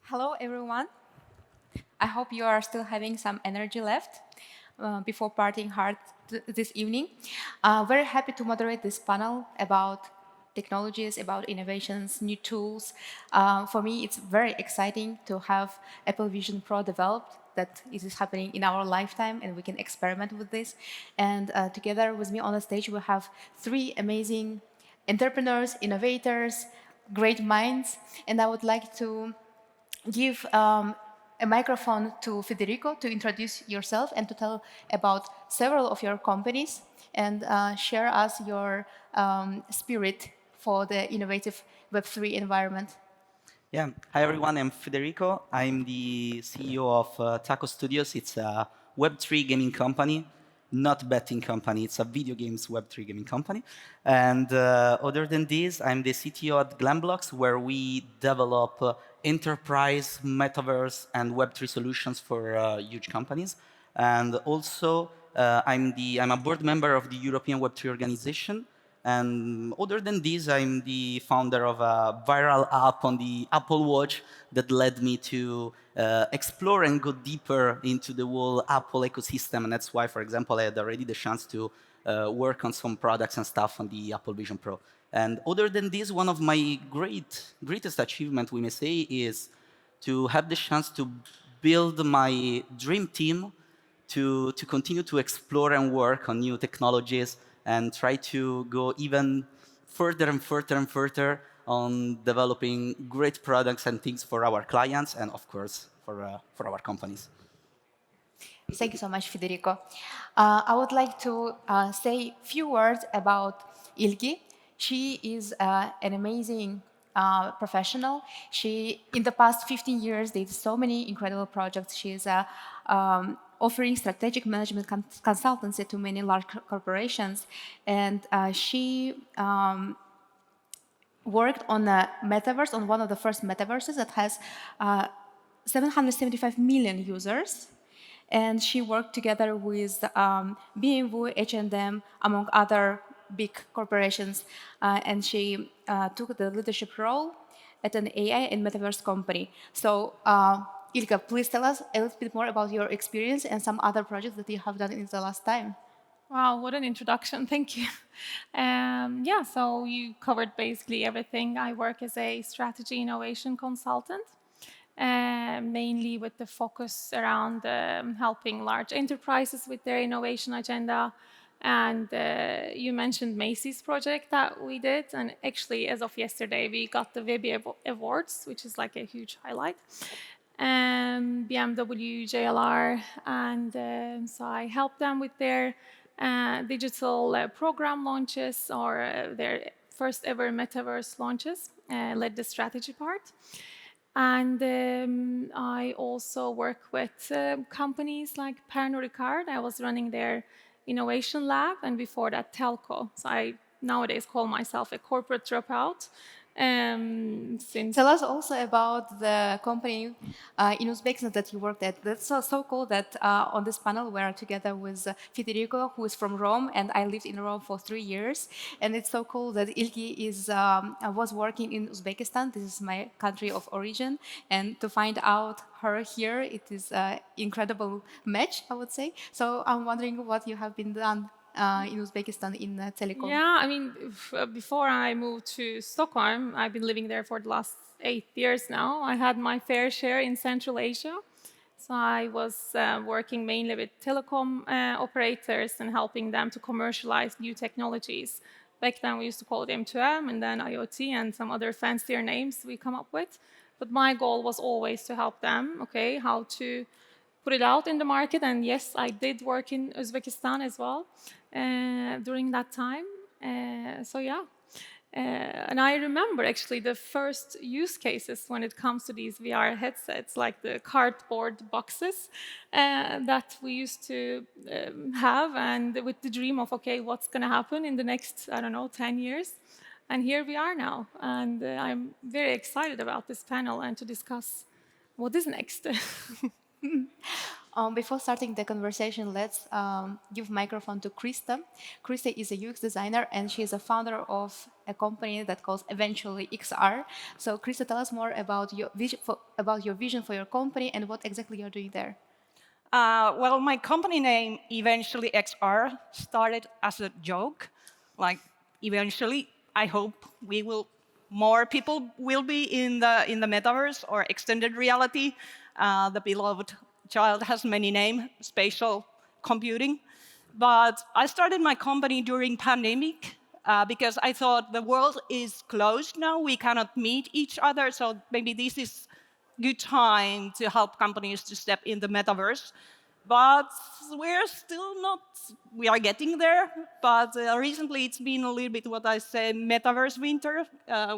Hello, everyone. I hope you are still having some energy left before partying hard this evening. Very happy to moderate this panel about technologies, about innovations, new tools. For me, it's very exciting to have Apple Vision Pro developed, that it is happening in our lifetime and we can experiment with this. And together with me on the stage, we have three amazing entrepreneurs, innovators, great minds. And I would like to give a microphone to Federico to introduce yourself and to tell about several of your companies and share us your spirit for the innovative Web3 environment. Yeah, hi everyone, I'm Federico. I'm the CEO of Taco Studios. It's a Web3 gaming company, not betting company. It's a video games Web3 gaming company. And other than this, I'm the CTO at Glamblocks, where we develop enterprise, metaverse, and Web3 solutions for huge companies. And also, I'm a board member of the European Web3 organization. And other than this, I'm the founder of a viral app on the Apple Watch that led me to explore and go deeper into the whole Apple ecosystem. And that's why, for example, I had already the chance to work on some products and stuff on the Apple Vision Pro. And other than this, one of my greatest achievement, we may say, is to have the chance to build my dream team to continue to explore and work on new technologies and try to go even further and further and further on developing great products and things for our clients and, of course, for our companies. Thank you so much, Federico. I would like to say a few words about Ilgi. She is an amazing professional. She, in the past 15 years, did so many incredible projects. She is offering strategic management consultancy to many large corporations. And she worked on a metaverse, on one of the first metaverses that has 775 million users. And she worked together with BMW, H&M, among other big corporations. And she took the leadership role at an AI and metaverse company. So Ilka, please tell us a little bit more about your experience and some other projects that you have done in the last time. Wow, what an introduction. Thank you. Yeah, so you covered basically everything. I work as a strategy innovation consultant, mainly with the focus around helping large enterprises with their innovation agenda. And you mentioned Macy's project that we did. And actually, as of yesterday, we got the Webby Awards, which is like a huge highlight. BMW, JLR, and so I helped them with their digital program launches or their first ever metaverse launches, led the strategy part. And I also work with companies like Pernod Ricard. I was running their innovation lab, and before that, Telco. So I nowadays call myself a corporate dropout. Tell us also about the company in Uzbekistan that you worked at. That's so cool that on this panel we are together with Federico, who is from Rome, and I lived in Rome for 3 years. And it's so cool that Ilgi was working in Uzbekistan. This is my country of origin. And to find out her here, it is an incredible match, I would say. So I'm wondering what you have been done in Uzbekistan in telecom. Yeah, I mean, before I moved to Stockholm, I've been living there for the last 8 years now. I had my fair share in Central Asia. So I was working mainly with telecom operators and helping them to commercialize new technologies. Back then we used to call it M2M and then IoT and some other fancier names we come up with. But my goal was always to help them, okay, how to put it out in the market. And yes, I did work in Uzbekistan as well during that time. So yeah. And I remember actually the first use cases when it comes to these VR headsets, like the cardboard boxes that we used to have, and with the dream of, okay, what's going to happen in the next, I don't know, 10 years. And here we are now. And I'm very excited about this panel and to discuss what is next. Before starting the conversation, let's give microphone to Krista. Krista is a UX designer, and she is a founder of a company that calls Eventually XR. So, Krista, tell us more about your vision for your company and what exactly you're doing there. Well, my company name, Eventually XR, started as a joke. Like, eventually, I hope more people will be in the metaverse or extended reality. The beloved child has many names, spatial computing. But I started my company during pandemic because I thought the world is closed now. We cannot meet each other, so maybe this is good time to help companies to step in the metaverse. But we're still not, we are getting there. But recently it's been a little bit what I say, metaverse winter.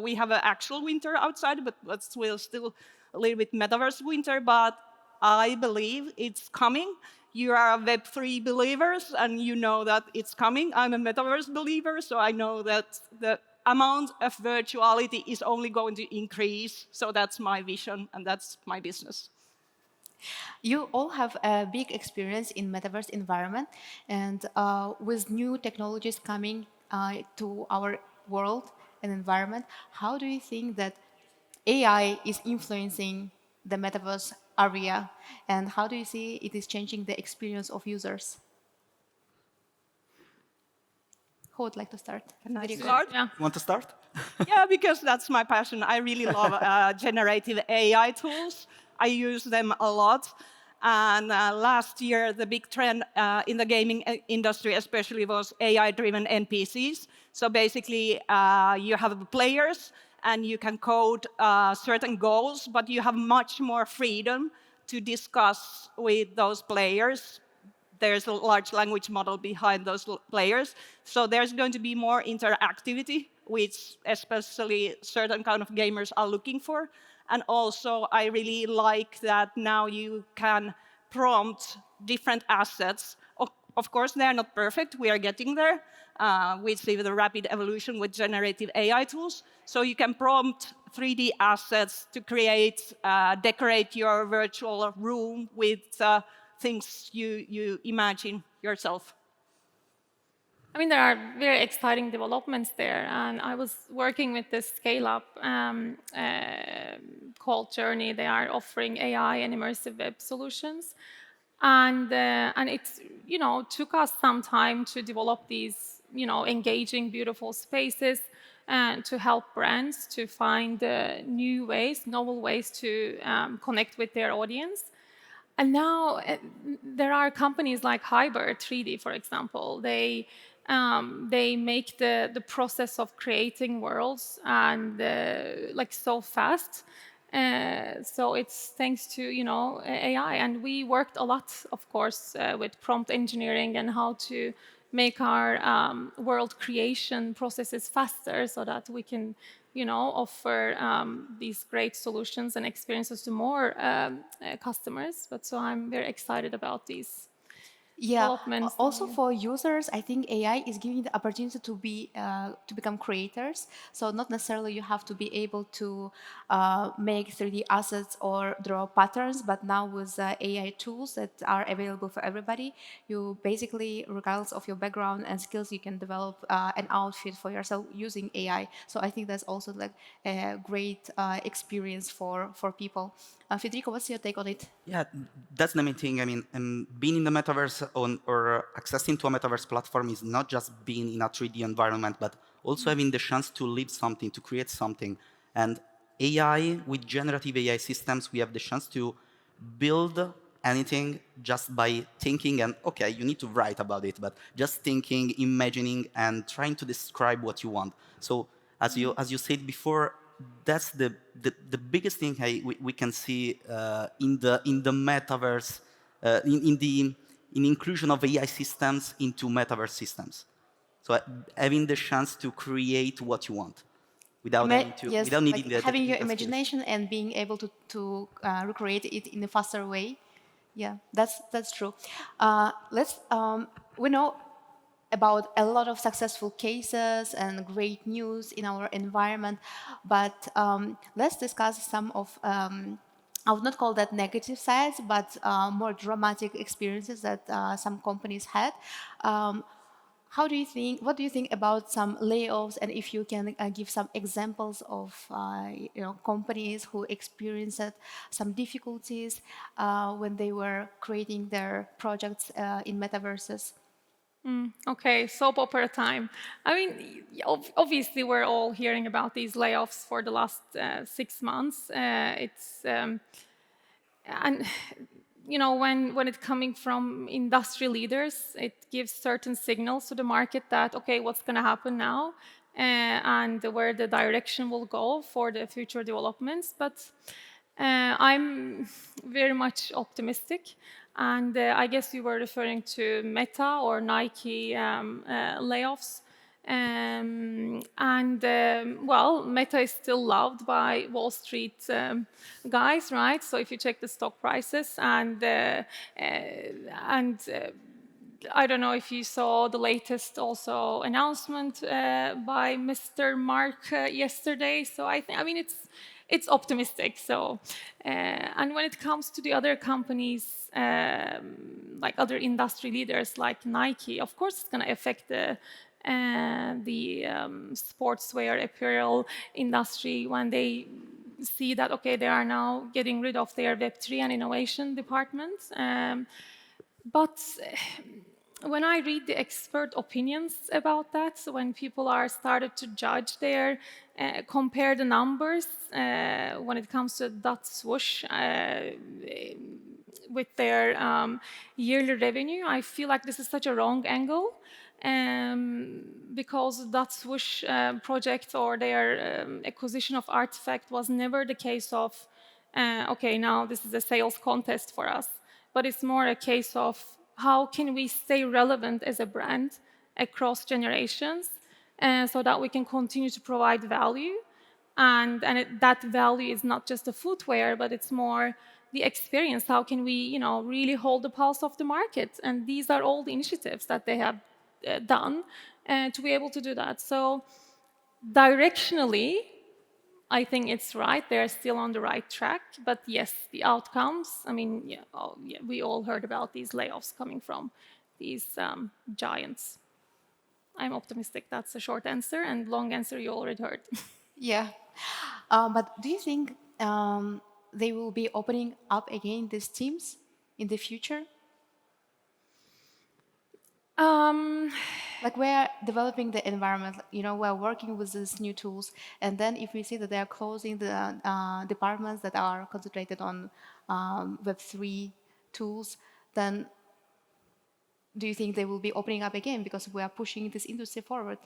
We have an actual winter outside, but we're still a little bit metaverse winter. But I believe it's coming. You are Web3 believers, and you know that it's coming. I'm a metaverse believer, so I know that the amount of virtuality is only going to increase. So that's my vision, and that's my business. You all have a big experience in metaverse environment, and with new technologies coming to our world and environment, how do you think that AI is influencing the metaverse area, and how do you see it is changing the experience of users? Who would like to start? Can I Federico? start? Yeah. You want to start? Yeah, because that's my passion. I really love generative AI tools. I use them a lot. And last year, the big trend in the gaming industry especially was AI-driven NPCs. So basically, you have players, and you can code certain goals, but you have much more freedom to discuss with those players. There's a large language model behind those players. So there's going to be more interactivity, which especially certain kind of gamers are looking for. And also, I really like that now you can prompt different assets. Of course, they're not perfect. We are getting there. We see the rapid evolution with generative AI tools. So you can prompt 3D assets to create, decorate your virtual room with things you imagine yourself. I mean, there are very exciting developments there, and I was working with this scale-up called Journey. They are offering AI and immersive web solutions, and it's took us some time to develop these engaging, beautiful spaces, and to help brands to find new ways, novel ways to connect with their audience. And now there are companies like Hyber 3D, for example. They make the process of creating worlds and like so fast. So it's thanks to AI, and we worked a lot, of course, with prompt engineering and how to make our world creation processes faster, so that we can offer these great solutions and experiences to more customers. But so I'm very excited about these developments. Also for users, I think AI is giving the opportunity to become creators. So not necessarily you have to be able to make 3D assets or draw patterns, but now with AI tools that are available for everybody, you basically, regardless of your background and skills, you can develop an outfit for yourself using AI. So I think that's also like a great experience for people. Federico, what's your take on it? Yeah, that's the main thing. I mean, being in the metaverse or accessing to a metaverse platform is not just being in a 3D environment, but also having the chance to live something, to create something. And AI, with generative AI systems, we have the chance to build anything just by thinking, and okay, you need to write about it, but just thinking, imagining, and trying to describe what you want. So as you said before, that's the biggest thing we can see in the metaverse, in the inclusion of AI systems into metaverse systems. So having the chance to create what you want without Yes, without needing like having your technical skills. imagination and being able to recreate it in a faster way. Yeah, that's true. We know about a lot of successful cases and great news in our environment, but let's discuss some of I would not call that negative sides, but more dramatic experiences that some companies had. Um, how do you think? What do you think about some layoffs? And if you can give some examples of companies who experienced some difficulties when they were creating their projects in metaverses. Okay, soap opera time. I mean, obviously, we're all hearing about these layoffs for the last 6 months. And when it's coming from industry leaders, it gives certain signals to the market that okay, what's going to happen now, and where the direction will go for the future developments. But I'm very much optimistic, and I guess you were referring to Meta or Nike layoffs. Well, Meta is still loved by Wall Street guys, right? So if you check the stock prices I don't know if you saw the latest also announcement by Mr. Mark yesterday. So I mean, it's optimistic. So, and when it comes to the other companies, like other industry leaders like Nike, of course, it's going to affect the sportswear apparel industry when they see that okay, they are now getting rid of their Web3 and innovation departments. But when I read the expert opinions about that, so when people are started to judge their, compare the numbers when it comes to .swoosh with their yearly revenue, I feel like this is such a wrong angle. Because that swoosh project or their acquisition of Artifact was never the case of, okay, now this is a sales contest for us, but it's more a case of how can we stay relevant as a brand across generations so that we can continue to provide value. And that value is not just the footwear, but it's more the experience. How can we really hold the pulse of the market? And these are all the initiatives that they have done to be able to do that. So directionally, I think it's right. They're still on the right track. But yes, the outcomes, I mean, we all heard about these layoffs coming from these giants. I'm optimistic. That's a short answer. And long answer, you already heard. Yeah. But do you think they will be opening up again these teams in the future? Like we're developing the environment, we're working with these new tools, and then if we see that they are closing the departments that are concentrated on Web3 tools, then do you think they will be opening up again because we are pushing this industry forward?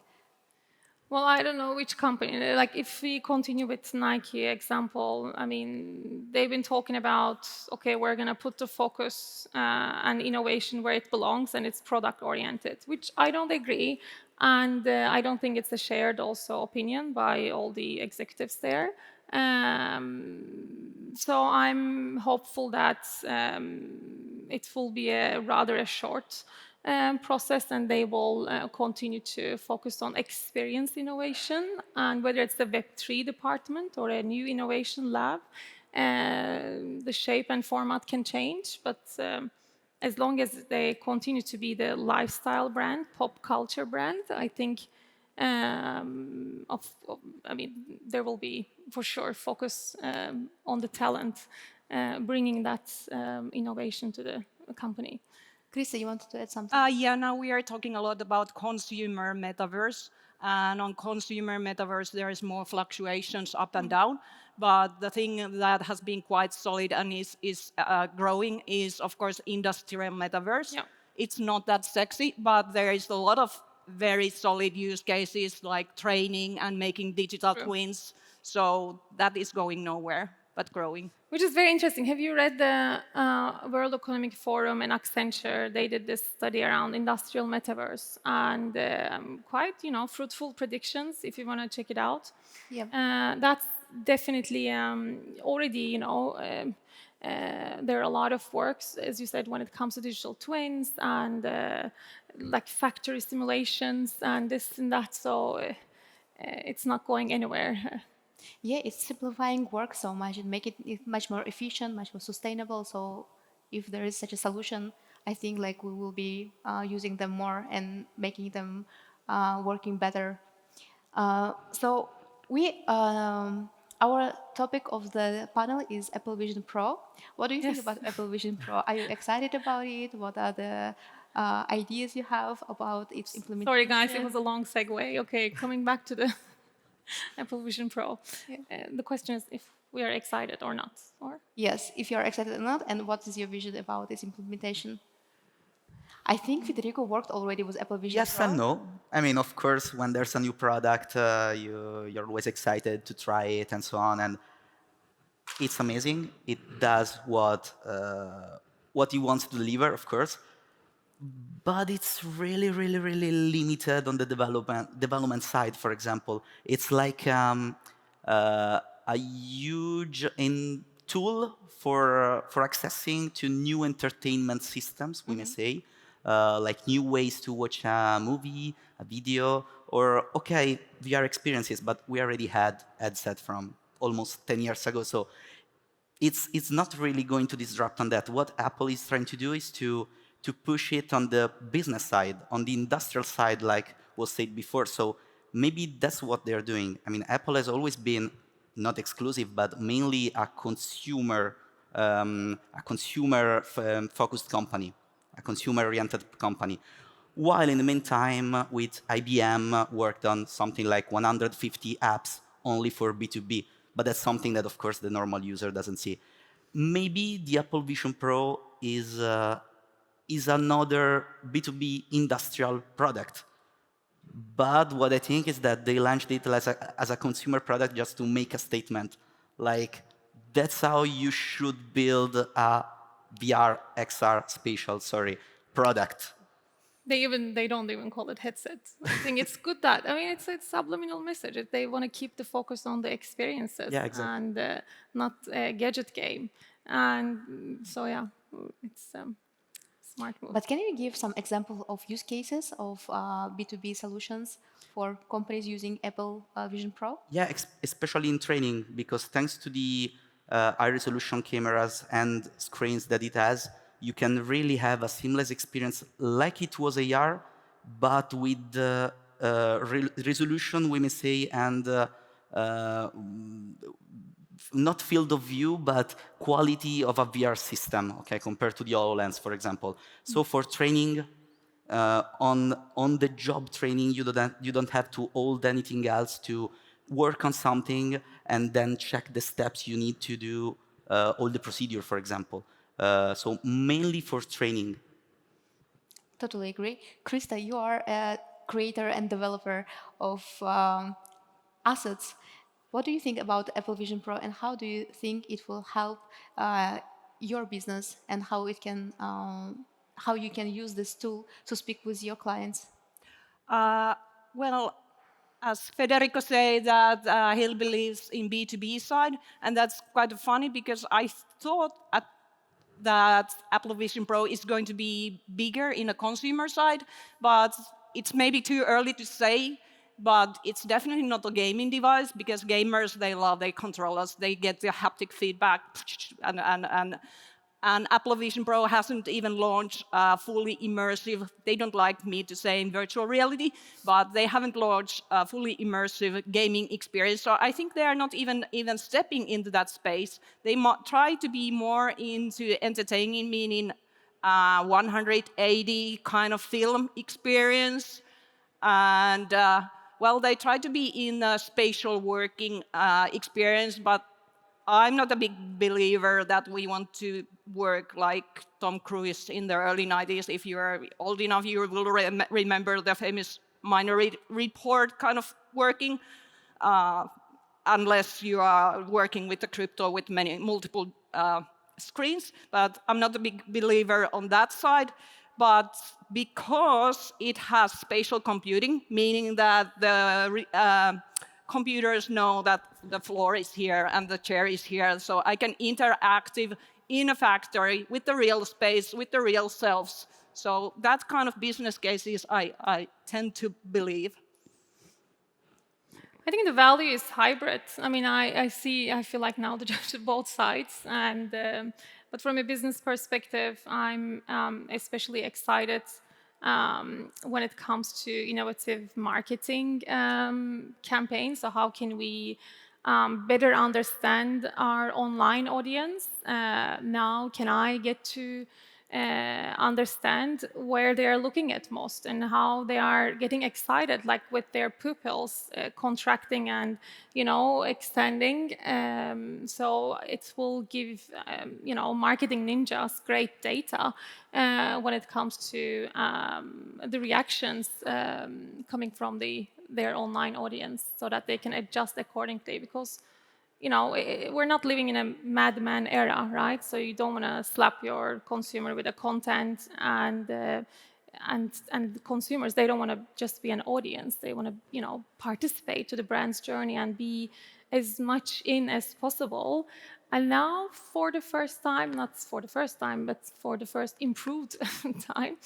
Well, I don't know which company. Like, if we continue with Nike example, I mean, they've been talking about, okay, we're going to put the focus and innovation where it belongs, and it's product-oriented, which I don't agree. And I don't think it's a shared also opinion by all the executives there. So I'm hopeful that it will be rather a short process, and they will continue to focus on experience innovation. And whether it's the Web3 department or a new innovation lab, the shape and format can change. But as long as they continue to be the lifestyle brand, pop culture brand, I think I mean, there will be for sure focus on the talent, bringing that innovation to the company. Krista, you wanted to add something? Yeah, now we are talking a lot about consumer metaverse. And on consumer metaverse, there is more fluctuations up and down. But the thing that has been quite solid and is growing is, of course, industrial metaverse. Yeah. It's not that sexy, but there is a lot of very solid use cases like training and making digital twins. So that is going nowhere, but growing. Which is very interesting. Have you read the World Economic Forum and Accenture? They did this study around industrial metaverse, and quite, fruitful predictions. If you want to check it out, that's definitely already, there are a lot of works, as you said, when it comes to digital twins and like factory simulations and this and that. So it's not going anywhere. Yeah, it's simplifying work so much and make it much more efficient, much more sustainable. So if there is such a solution, I think like we will be using them more and making them working better. So our topic of the panel is Apple Vision Pro. What do you think Yes. about Apple Vision Pro? Are you excited about it? What are the ideas you have about its implementation? Sorry, guys, it was a long segue. Okay, coming back to the Apple Vision Pro. Yeah. The question is if we are excited or not, or? Yes, if you are excited or not, and what is your vision about its implementation? I think Federico worked already with Apple Vision Yes Pro. and no. I mean, of course, when there's a new product, you're always excited to try it and so on. And it's amazing. It does what you want to deliver, of course. But it's really, really, really limited on the development side. For example, it's like a huge tool for accessing to new entertainment systems, we may say, like new ways to watch a movie, a video, or okay, VR experiences. But we already had headset from almost 10 years ago, so it's not really going to disrupt on that. What Apple is trying to do is to push it on the business side, on the industrial side, like was said before. So maybe that's what they're doing. I mean, Apple has always been not exclusive, but mainly a consumer focused company, a consumer-oriented company. While in the meantime, with IBM, worked on something like 150 apps only for B2B. But that's something that, of course, the normal user doesn't see. Maybe the Apple Vision Pro is another B2B industrial product. But what I think is that they launched it as a consumer product just to make a statement. Like, that's how you should build a VR, XR, spatial, product. They don't even call it headsets. I think it's good that it's subliminal message. That they want to keep the focus on the experiences Yeah, exactly. and not a gadget game. And so yeah, it's smart move. But can you give some example of use cases of B2B solutions for companies using Apple Vision Pro? Yeah, especially in training, because thanks to the high resolution cameras and screens that it has, you can really have a seamless experience like it was AR, but with the resolution, we may say, and uh, not field of view, but quality of a VR system, okay, compared to the HoloLens, for example. So for training, on the job training, you don't have to hold anything else to work on something and then check the steps you need to do, all the procedure, for example. So mainly for training. Totally agree. Krista, you are a creator and developer of assets. What do you think about Apple Vision Pro, and how do you think it will help your business, and how you can use this tool to speak with your clients? Well, as Federico said, that he believes in B2B side, and that's quite funny because I thought that Apple Vision Pro is going to be bigger in a consumer side, but it's maybe too early to say. But it's definitely not a gaming device because gamers, they love their controllers, they get the haptic feedback, and Apple Vision Pro hasn't even launched fully immersive. They don't like me to say in virtual reality, but they haven't launched a fully immersive gaming experience. So I think they are not even stepping into that space. They try to be more into entertaining, meaning 180 kind of film experience. And well, they try to be in a spatial working experience, but I'm not a big believer that we want to work like Tom Cruise in the early 90s. If you're old enough, you will remember the famous Minority Report kind of working, unless you are working with the crypto with multiple screens. But I'm not a big believer on that side. But because it has spatial computing, meaning that the computers know that the floor is here and the chair is here, so I can interact in a factory with the real space, with the real selves. So that kind of business cases I tend to believe. I think the value is hybrid. I mean, I feel like now the judge of both sides, and but from a business perspective, I'm especially excited when it comes to innovative marketing campaigns. So how can we better understand our online audience? Now, can I get to understand where they are looking at most and how they are getting excited, like with their pupils contracting and extending. So it will give marketing ninjas great data when it comes to the reactions coming from their online audience, so that they can adjust accordingly. Because we're not living in a madman era, right? So you don't want to slap your consumer with the content, and consumers, they don't want to just be an audience. They want to, participate to the brand's journey and be as much in as possible. And now, for the first time, not for the first time, but for the first improved time,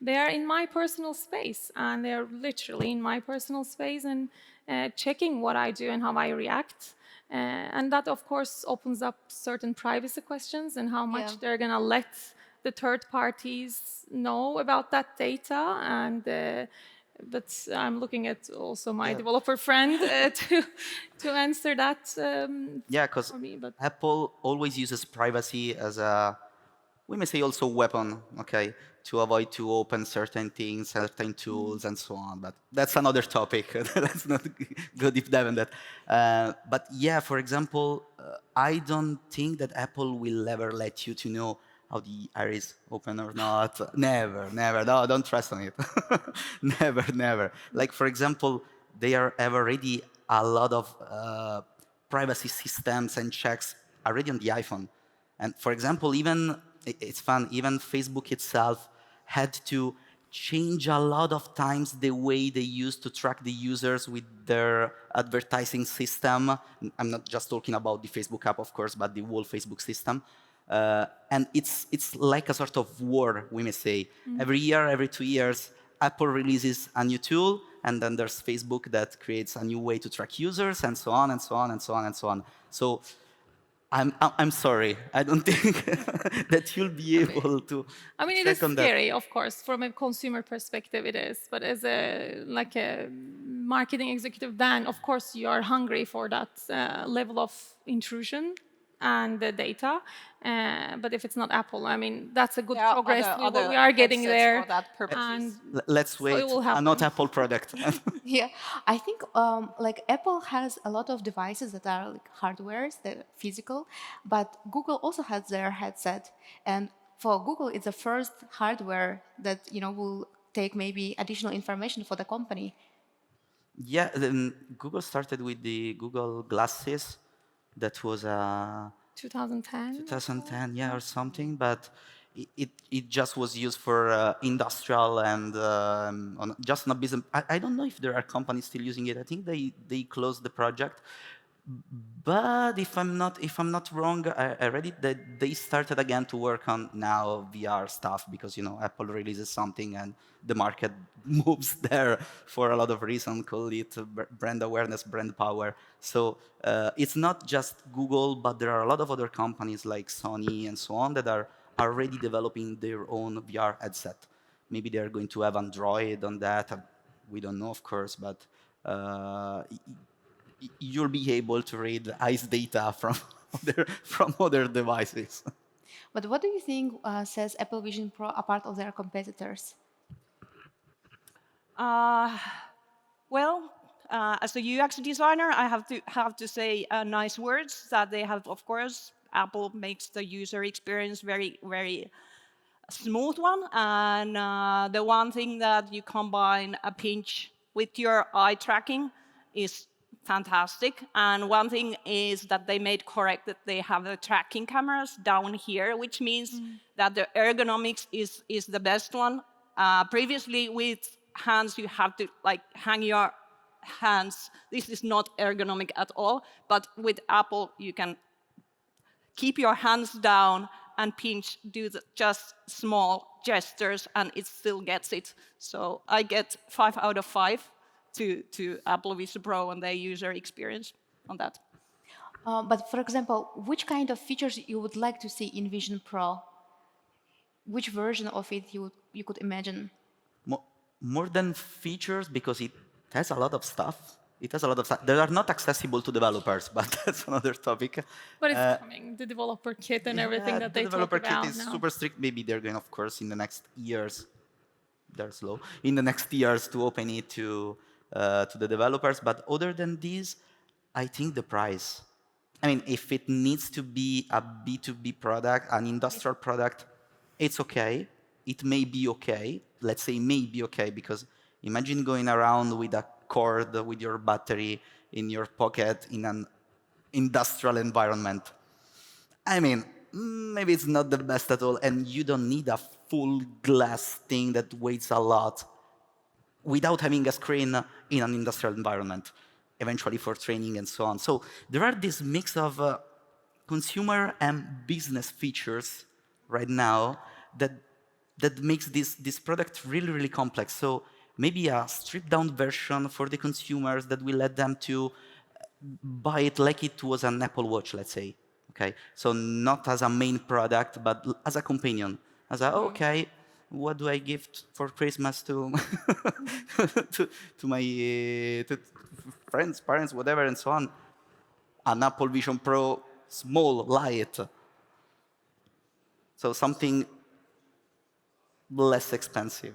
they are in my personal space, and they're literally in my personal space and checking what I do and how I react. And that, of course, opens up certain privacy questions and how much they're going to let the third parties know about that data. And but I'm looking at also my developer friend to answer that. Yeah, because Apple always uses privacy as a, we may say, also weapon, okay, to avoid to open certain things, certain tools, and so on. But that's another topic. Let's not go deep dive in that. But yeah, for example, I don't think that Apple will ever let you to know how the iris open or not. Never, never. No, don't trust on it. Never, never. Like, for example, have already a lot of privacy systems and checks already on the iPhone. And for example, it's fun, even Facebook itself had to change a lot of times the way they used to track the users with their advertising system. I'm not just talking about the Facebook app, of course, but the whole Facebook system. And it's like a sort of war, we may say. Every year, every 2 years, Apple releases a new tool, and then there's Facebook that creates a new way to track users, and so on, and so on, and so on, and so on. So I'm sorry. I don't think that you'll be able to. I mean, it is scary, of course, from a consumer perspective. It is, but as a marketing executive, then of course you are hungry for that level of intrusion and the data. But if it's not Apple, I mean, that's a good progress. We are getting there. And let's wait. A not Apple product. Yeah, I think Apple has a lot of devices that are like hardwares, they're physical, but Google also has their headset, and for Google, it's the first hardware that will take maybe additional information for the company. Yeah, then Google started with the Google Glasses. That was 2010. 2010, yeah, or something, but it just was used for industrial and just not business. I don't know if there are companies still using it. I think they closed the project. But if I'm not wrong, I read it that they started again to work on now VR stuff, because Apple releases something and the market moves there for a lot of reasons. Call it brand awareness, brand power. So it's not just Google, but there are a lot of other companies like Sony and so on that are already developing their own VR headset. Maybe they are going to have Android on that. We don't know, of course, but you'll be able to read eyes data from other devices. But what do you think sets Apple Vision Pro apart of their competitors? Well, as a UX designer, I have to say nice words that they have. Of course, Apple makes the user experience very, very smooth one. And the one thing that you combine a pinch with your eye tracking is fantastic. And one thing is that they made correct that they have the tracking cameras down here, which means that the ergonomics is the best one. Previously, with hands, you have to hang your hands. This is not ergonomic at all. But with Apple, you can keep your hands down and pinch, do just small gestures, and it still gets it. So I get 5 out of 5 to Apple Vision Pro and their user experience on that. But for example, which kind of features you would like to see in Vision Pro? Which version of it you could imagine? More than features, because it has a lot of stuff. It has a lot of stuff. They are not accessible to developers, but that's another topic. But it's coming, the developer kit and everything that the they talk developer kit about is now. super strict. Maybe they're going, of course, in the next years. They're slow in the next years to open it to the developers. But other than this, I think the price. I mean, if it needs to be a B2B product, an industrial product, it's okay. It may be okay. Let's say may be okay, because imagine going around with a cord with your battery in your pocket in an industrial environment. I mean, maybe it's not the best at all, and you don't need a full glass thing that weighs a lot without having a screen in an industrial environment, eventually for training and so on. So there are this mix of consumer and business features right now that makes this product really, really complex. So maybe a stripped-down version for the consumers that will let them to buy it like it was an Apple Watch, let's say. Okay, so not as a main product, but as a companion. As a, okay, what do I give for Christmas to to my to friends, parents, whatever, and so on? An Apple Vision Pro, small, light. So something less expensive.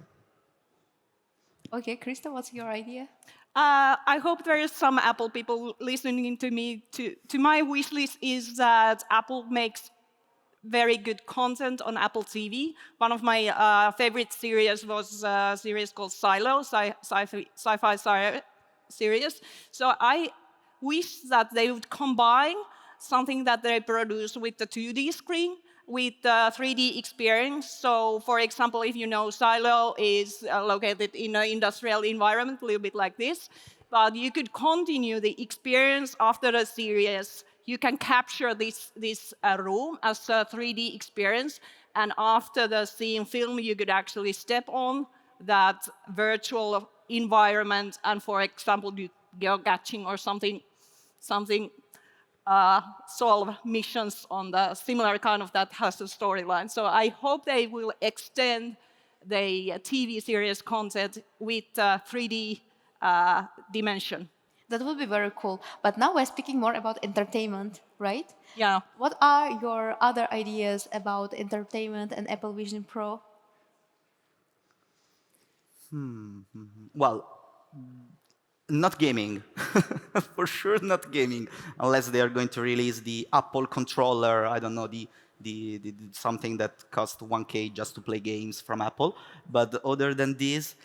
Okay, Krista, what's your idea? I hope there is some Apple people listening to me. To my wish list is that Apple makes very good content on Apple TV. One of my favorite series was a series called Silo, sci-fi series. So I wish that they would combine something that they produce with the 2D screen with the 3D experience. So for example, if you know, Silo is located in an industrial environment, a little bit like this, but you could continue the experience after the series. You can capture this room as a 3D experience, and after the seeing film, you could actually step on that virtual environment and, for example, do geocaching or something solve missions on the similar kind of that has a storyline. So I hope they will extend the TV series content with 3D dimension. That would be very cool. But now we're speaking more about entertainment, right? Yeah. What are your other ideas about entertainment and Apple Vision Pro? Well, not gaming. For sure not gaming, unless they are going to release the Apple controller, I don't know, the something that costs 1K just to play games from Apple. But other than this,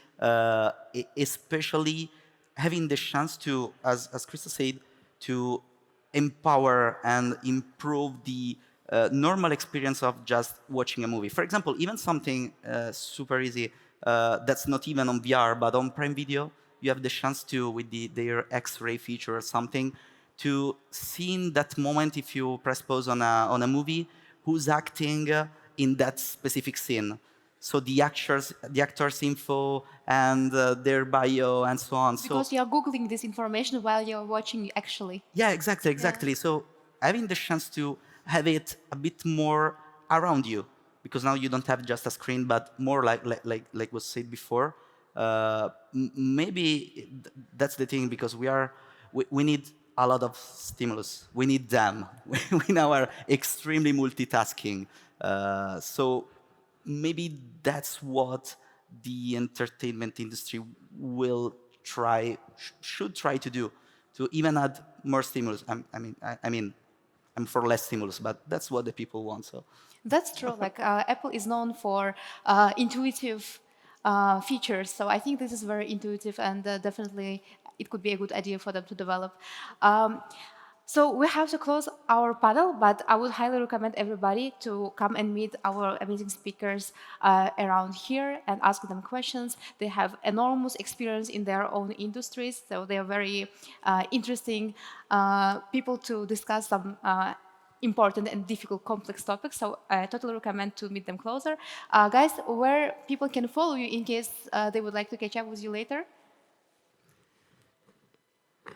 especially having the chance to, as Krista said, to empower and improve the normal experience of just watching a movie. For example, even something super easy that's not even on VR, but on Prime Video, you have the chance to, with their X-ray feature or something, to see in that moment, if you press pause on a movie, who's acting in that specific scene. So the actors' info and their bio and so on. Because you're Googling this information while you're watching actually. Yeah, exactly. So having the chance to have it a bit more around you, because now you don't have just a screen, but more like was said before. Maybe that's the thing, because we need a lot of stimulus. We need them. We now are extremely multitasking. So maybe that's what the entertainment industry will should try to do, to even add more stimulus. I mean, I'm for less stimulus, but that's what the people want. So That's true. Like Apple is known for intuitive features, so I think this is very intuitive, and definitely it could be a good idea for them to develop. So we have to close our panel, but I would highly recommend everybody to come and meet our amazing speakers around here and ask them questions. They have enormous experience in their own industries, so they are very interesting people to discuss some important and difficult, complex topics. So I totally recommend to meet them closer. Guys, where people can follow you in case they would like to catch up with you later?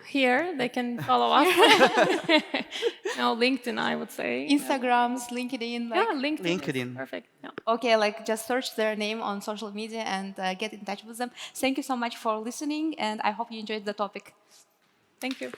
Here, they can follow us. No, LinkedIn, I would say. Instagrams, LinkedIn. Like, Yeah, LinkedIn. LinkedIn. Is perfect. Yeah. Okay, like just search their name on social media and get in touch with them. Thank you so much for listening, and I hope you enjoyed the topic. Thank you.